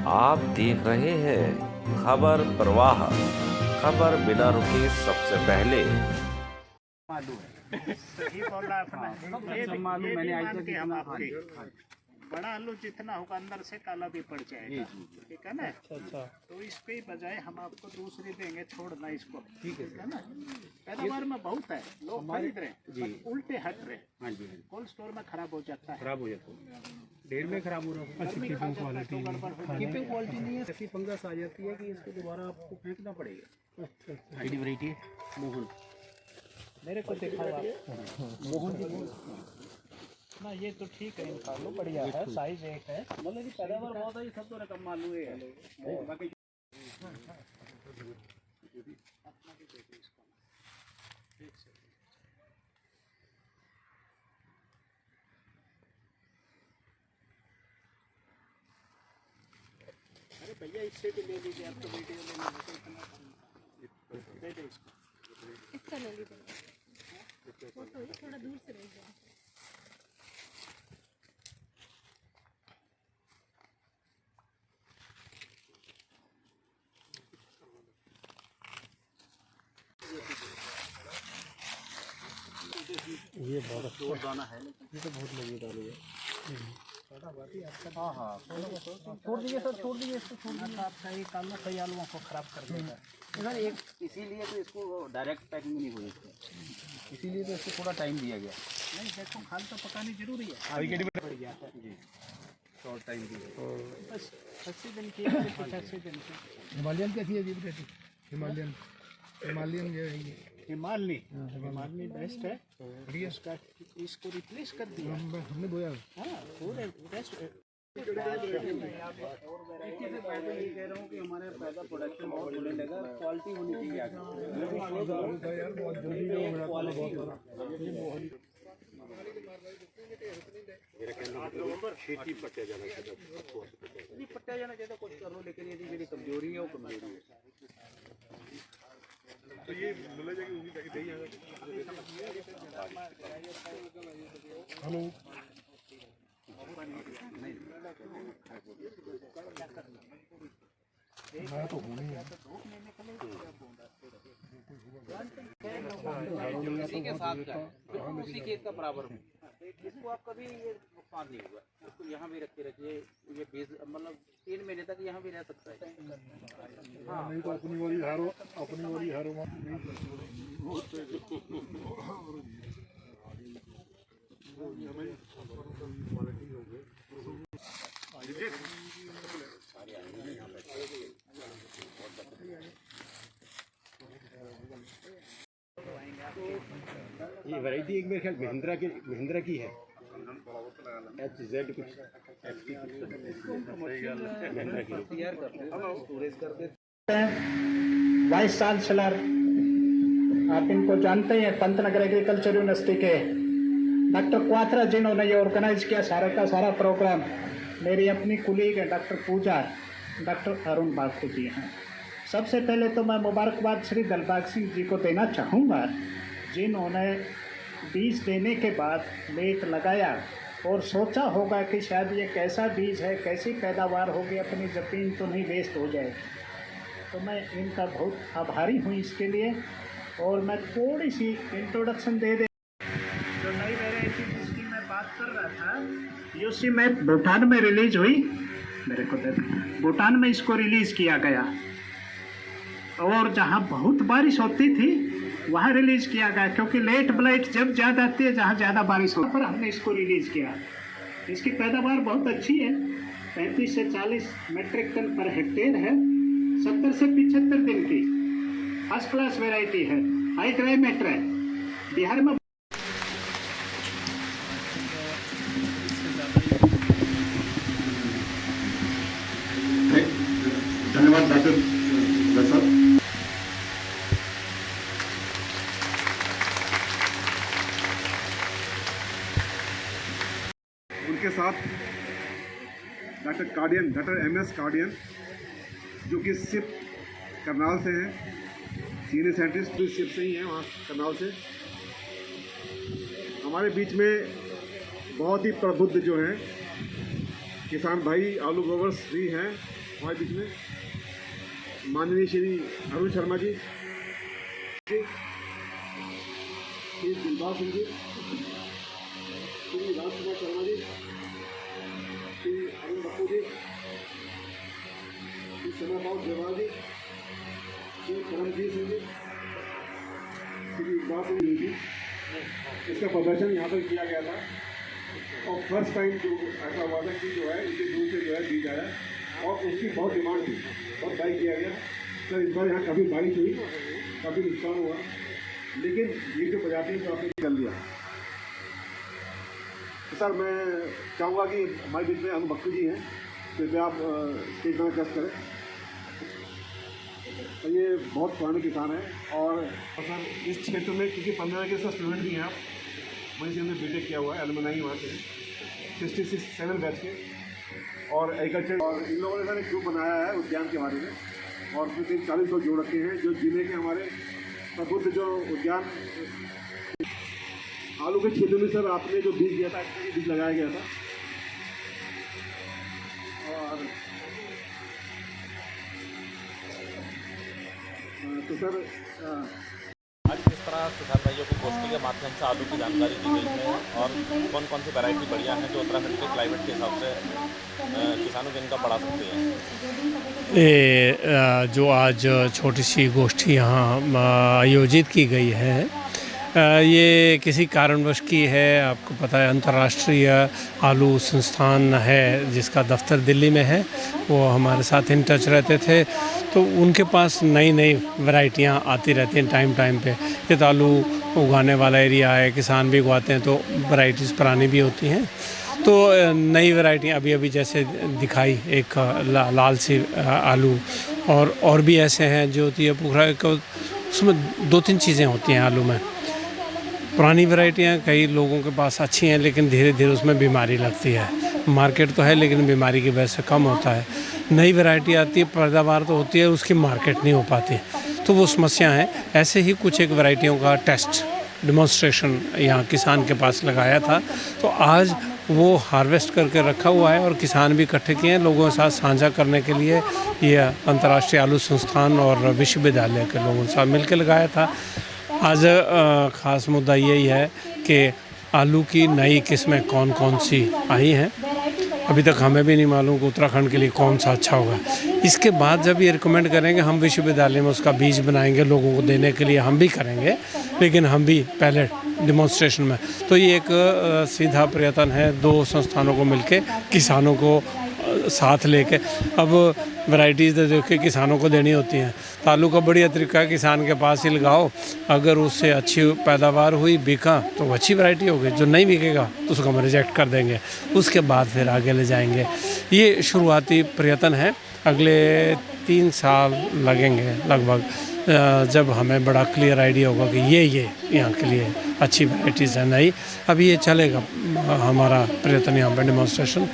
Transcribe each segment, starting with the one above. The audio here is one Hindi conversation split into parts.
आप देख रहे हैं खबर प्रवाह। खबर बिना रुके सबसे पहले। मालूम है सही बोल रहा है अपना। ये मालूम मैंने आज तक हम आपके बड़ा आलू जितना होगा अंदर से काला भी पड़ जाएगा, ठीक है ना। अच्छा तो इसके बजाय हम आपको दूसरी देंगे, छोड़ना इसको, ठीक है ना। पैदावार में बहुत है, लोग खरीद रहे उल्टे हट रहे। हाँ जी, कोल्ड स्टोर में खराब हो जाता है, ढेर में खराब हो रहा है। कीपिंग क्वालिटी नहीं है, ऐसी फंगस आ जाती है कि इसको दोबारा आपको फेंकना पड़ेगा। हाई वैरायटी मोहन मेरे को देखा मोहन जी ना, ये तो ठीक है, इनका लो बढ़िया है, साइज एक है, मतलब कि पैदावार बहुत है, सब तो रकम मालूम है। बाकी अरे भैया इससे भी ले लीजिए, आपको वीडियो लेना है तो इतना दे दे इसको, इसका ले लीजिए, फोटो थोड़ा दूर से ले जाओ। ये बहुत जोर दाना है, ये तो बहुत मजेदार है। हाँ हाँ छोड़ दीजिए सर, छोड़ दीजिए इसको, छोड़ दीजिए। आपका ये काम ना कई आलुओं को खराब कर देगा सर, एक इसीलिए तो इसको डायरेक्ट पैकिंग नहीं हुई, इसीलिए तो इसको थोड़ा टाइम दिया गया। नहीं देखो, खाल तो पकानी जरूरी है, अभी बढ़ गया है जी, शॉर्ट टाइम दिया बस 80 दिन की, 85 दिन की। हिमालयन कैसी है जी? हिमालयन हिमालयन जो है हिमालय बेस्ट है, इसका इसको रिप्लेस कर दिया हमने बोया। हाँ पूरे बेस्ट। और वैरायटी से पहले ये कह रहा हूँ कि हमारे पैदा प्रोडक्शन बहुत होने लगा, क्वालिटी होनी चाहिए पट्टा जाना चाहिए, कुछ कर लो, लेकिन यदि मेरी कमजोरी है वो कमजोरी है। तो ये बोला जाए कि उनकी पैकेट नहीं आएगा। हेलो मैं तो हूँ नहीं उसी के साथ का बिल्कुल उसी खेत का बराबर हूँ, इसको आप कभी ये नुकसान नहीं होगा। इसको यहाँ भी रखे रखिए, ये बीज मतलब 3 महीने तक यहाँ भी रह सकता है। हाँ नहीं तो अपनी वाली हारो, अपनी वाली हारो ये वैरायटी एक मेरे ख्याल महिंद्रा की है, HZ कुछ महिंद्रा की तैयार करते हैं, स्टोरेज कर देते हैं। वाइस चांसलर आप इनको जानते हैं, पंतनगर एग्रीकल्चर यूनिवर्सिटी के डॉक्टर क्वात्रा, जिन्होंने ये ऑर्गेनाइज किया सारा का सारा प्रोग्राम। मेरी अपनी कुलीग है डॉक्टर पूजा, डॉक्टर अरुण बाखू जी हैं। सबसे पहले तो मैं मुबारकबाद श्री दिलबाग सिंह जी को देना चाहूँगा, जिन्होंने बीज देने के बाद लेट लगाया और सोचा होगा कि शायद ये कैसा बीज है, कैसी पैदावार होगी, अपनी ज़मीन तो नहीं वेस्ट हो जाएगी। तो मैं इनका बहुत आभारी हूँ इसके लिए। और मैं थोड़ी सी इंट्रोडक्शन दे दे। जो नई वैरायटी जिसकी मैं बात कर रहा था, यूसी में भूटान में रिलीज हुई, मेरे को भूटान में इसको रिलीज़ किया गया, और जहाँ बहुत बारिश होती थी वहाँ रिलीज़ किया गया, क्योंकि लेट ब्लाइट जब ज़्यादा आती है, जहाँ ज़्यादा बारिश हो, पर हमने इसको रिलीज़ किया। इसकी पैदावार बहुत अच्छी है, 35 से 40 मेट्रिक टन पर हेक्टेयर है, 70 से 75 दिन की फर्स्ट क्लास वैरायटी है, हाई ड्राई मैटर है। बिहार में धन्यवाद डॉक्टर साहब। उनके साथ डॉक्टर कार्डियन, डॉक्टर MS कार्डियन, जो कि सिप करनाल से हैं, सीनियर साइंटिस्ट भी सिप से ही हैं, वहाँ करनाल से। हमारे बीच में बहुत ही प्रबुद्ध जो हैं किसान भाई आलू ग्रोवर्स भी हैं, हमारे बीच में माननीय श्री अरुण शर्मा जी, श्री दिलबाग सिंह जी, श्री राजकुमार शर्मा जी, श्री अरुण बप्पू जी, श्री समरपाल जवाल जी, श्री करमजीत सिंह जी, श्री इकबाल सिंह जी। इसका प्रदर्शन यहाँ पर किया गया था और फर्स्ट टाइम जो ऐसा हुआ था कि जो है इसे दूर से जो है दी जाए और उसकी बहुत डिमांड थी, बहुत बाई किया गया। सर इस बार यहाँ काफ़ी बारिश हुई, काफ़ी नुकसान हुआ, लेकिन ये जो प्रजाति है तो आपने कर लिया। तो सर मैं चाहूँगा कि हमारे बीच में अनु बक्कू जी हैं, कृपया आप स्टेज पर कष्ट करें। तो ये बहुत पुराने किसान हैं और सर इस क्षेत्र में क्योंकि 15 के स्टूडेंट भी हैं आप, वहीं से हमने बीटेक किया हुआ है, एलुमनाई वहाँ से 67 बैच के और एग्रीकल्चर। और इन लोगों ने सर एक ग्रुप बनाया है उद्यान के बारे में और उसमें 40 लोग जोड़ रखे हैं जो जिले के हमारे प्रबुद्ध जो उद्यान। आलू के क्षेत्र में सर आपने जो बीज दिया था, बीज लगाया गया था और तो सर आज किस तरह किसान भाइयों को गोष्ठी के माध्यम से आलू की जानकारी दी गई है और कौन कौन सी वैरायटी बढ़िया हैं जो उत्तराखंड के क्लाइमेट के हिसाब से किसानों को इनका बढ़ा सकते हैं। जो आज छोटी सी गोष्ठी यहाँ आयोजित की गई है, ये किसी कारणवश की है। आपको पता है अंतर्राष्ट्रीय आलू संस्थान है जिसका दफ्तर दिल्ली में है, वो हमारे साथ इन टच रहते थे, तो उनके पास नई नई वैरायटियाँ आती रहती हैं टाइम टाइम पे। ये तो आलू उगाने वाला एरिया है, किसान भी उगाते हैं, तो वैरायटीज़ पुरानी भी होती हैं। तो नई वैरायटियाँ अभी अभी जैसे दिखाई एक लाल सी आलू और भी ऐसे हैं जो होती है पोखरा को, उसमें 2-3 चीज़ें होती हैं आलू में। पुरानी वैरायटियाँ कई लोगों के पास अच्छी हैं लेकिन धीरे धीरे उसमें बीमारी लगती है। मार्केट तो है लेकिन बीमारी की वजह से कम होता है। नई वैरायटी आती है, पैदावार तो होती है, उसकी मार्केट नहीं हो पाती, तो वो समस्या है। ऐसे ही कुछ एक वैरायटियों का टेस्ट डिमॉन्स्ट्रेशन यहाँ किसान के पास लगाया था, तो आज वो हार्वेस्ट करके रखा हुआ है और किसान भी इकट्ठे किए हैं लोगों के साथ साझा करने के लिए। ये अंतर्राष्ट्रीय आलू संस्थान और विश्वविद्यालय के लोगों के साथ मिलकर लगाया था। आज ख़ास मुद्दा यही है कि आलू की नई किस्में कौन कौन सी आई हैं, अभी तक हमें भी नहीं मालूम कि उत्तराखंड के लिए कौन सा अच्छा होगा। इसके बाद जब ये रिकमेंड करेंगे, हम विश्वविद्यालय में उसका बीज बनाएंगे लोगों को देने के लिए, हम भी करेंगे, लेकिन हम भी पहले डिमॉन्स्ट्रेशन में। तो ये एक सीधा प्रयत्न है 2 संस्थानों को मिलके किसानों को साथ लेके। अब वैरायटीज़ तो देखिए किसानों को देनी होती हैं, तो आलू का बढ़िया तरीका है किसान के पास ही लगाओ, अगर उससे अच्छी पैदावार हुई, बिका तो अच्छी वैरायटी होगी, जो नहीं बिकेगा तो उसको हम रिजेक्ट कर देंगे, उसके बाद फिर आगे ले जाएंगे। ये शुरुआती प्रयत्न है, अगले 3 साल लगेंगे लगभग, जब हमें बड़ा क्लियर आइडिया होगा कि ये यहाँ के लिए अच्छी वैराइटीज़ है नई। अभी ये चलेगा हमारा प्रयत्न यहाँ पर डिमॉन्स्ट्रेशन,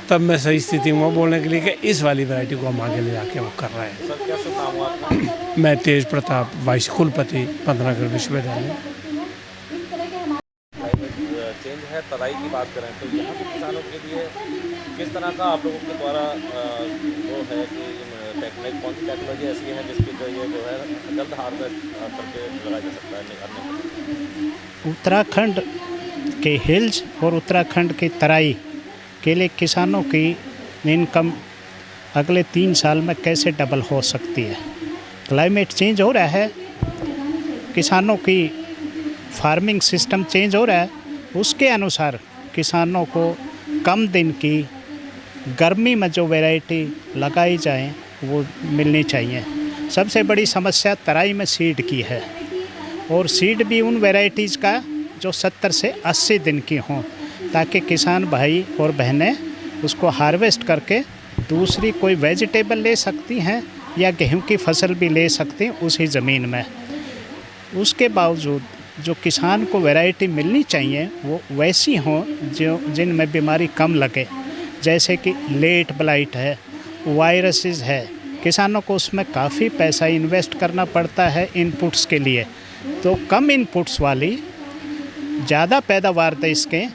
तब मैं सही स्थिति में बोलने के लिए कि इस वाली वैरायटी को हम आगे ले जाके वो कर रहे हैं। सर क्या शुभ नाम हुआ आपका? मैं तेज प्रताप, वाइस कुलपति पंतनगर विश्वविद्यालय। चेंज है, तराई की बात करें तो यहाँ के किसानों के लिए किस तरह का आप लोगों के द्वारा वो है कि टेक्निक, कौन सी टेक्नोलॉजी ऐसी है जिसकी जो है जल्द हार्वेस्ट करके लगाया जा सकता है निकालने? उत्तराखंड के हिल्स और उत्तराखंड के तराई के लिए किसानों की इनकम अगले 3 साल में कैसे डबल हो सकती है। क्लाइमेट चेंज हो रहा है, किसानों की फार्मिंग सिस्टम चेंज हो रहा है, उसके अनुसार किसानों को कम दिन की गर्मी में जो वैरायटी लगाई जाए वो मिलनी चाहिए। सबसे बड़ी समस्या तराई में सीड की है, और सीड भी उन वैरायटीज़ का जो 70 से 80 दिन की हों, ताकि किसान भाई और बहनें उसको हार्वेस्ट करके दूसरी कोई वेजिटेबल ले सकती हैं या गेहूं की फसल भी ले सकती हैं उसी ज़मीन में। उसके बावजूद जो किसान को वैरायटी मिलनी चाहिए वो वैसी हों जो जिनमें बीमारी कम लगे, जैसे कि लेट ब्लाइट है, वायरसेस है। किसानों को उसमें काफ़ी पैसा इन्वेस्ट करना पड़ता है इनपुट्स के लिए, तो कम इनपुट्स वाली ज़्यादा पैदावार दे इसके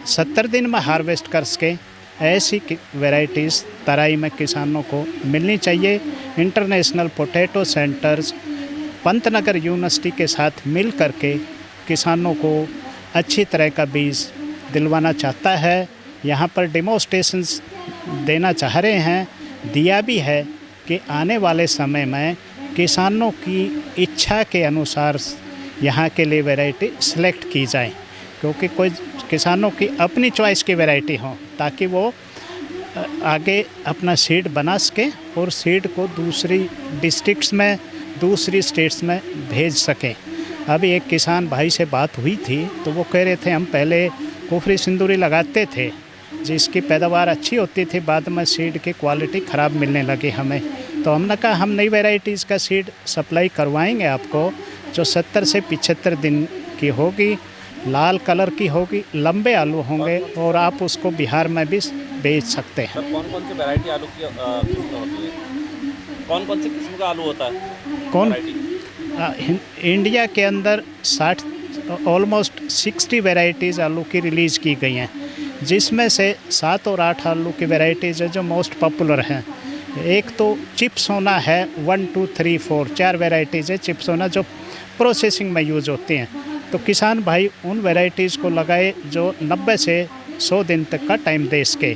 70 दिन में हार्वेस्ट कर सके ऐसी वैरायटीज़ तराई में किसानों को मिलनी चाहिए। International potato centres Pantnagar university के साथ मिल करके किसानों को अच्छी तरह का बीज दिलवाना चाहता है। यहाँ पर डेमोस्ट्रेशंस देना चाह रहे हैं, दिया भी है कि आने वाले समय में किसानों की इच्छा के अनुसार यहाँ के लिए वैरायटी सेलेक्ट की जाए, क्योंकि कोई किसानों की अपनी चॉइस की वैरायटी हो ताकि वो आगे अपना सीड बना सके और सीड को दूसरी डिस्ट्रिक्ट्स में, दूसरी स्टेट्स में भेज सकें। अभी एक किसान भाई से बात हुई थी तो वो कह रहे थे हम पहले कुफरी सिंदूरी लगाते थे जिसकी पैदावार अच्छी होती थी, बाद में सीड की क्वालिटी ख़राब मिलने लगी हमें। तो हमने कहा हम नई वैरायटीज़ का सीड सप्लाई करवाएंगे आपको जो 70 से 75 दिन की होगी, लाल कलर की होगी, लंबे आलू होंगे और आप उसको बिहार में भी बेच सकते हैं। सर कौन कौन सी वैरायटी आलू की किस्म होती है? कौन कौन सी किस्म का आलू होता है? कौन वैरायटी? इंडिया के अंदर 60 ऑलमोस्ट 60 वैरायटीज़ आलू की रिलीज़ की गई हैं, जिसमें से 7 और 8 आलू की वैरायटीज़ है जो मोस्ट पॉपुलर हैं। एक तो चिप्सोना है, 1 2 3 4 4 वैरायटीज़ है चिप्सोना जो प्रोसेसिंग में यूज़ होती हैं। तो किसान भाई उन वैरायटीज़ को लगाए जो 90 से 100 दिन तक का टाइम दे सके।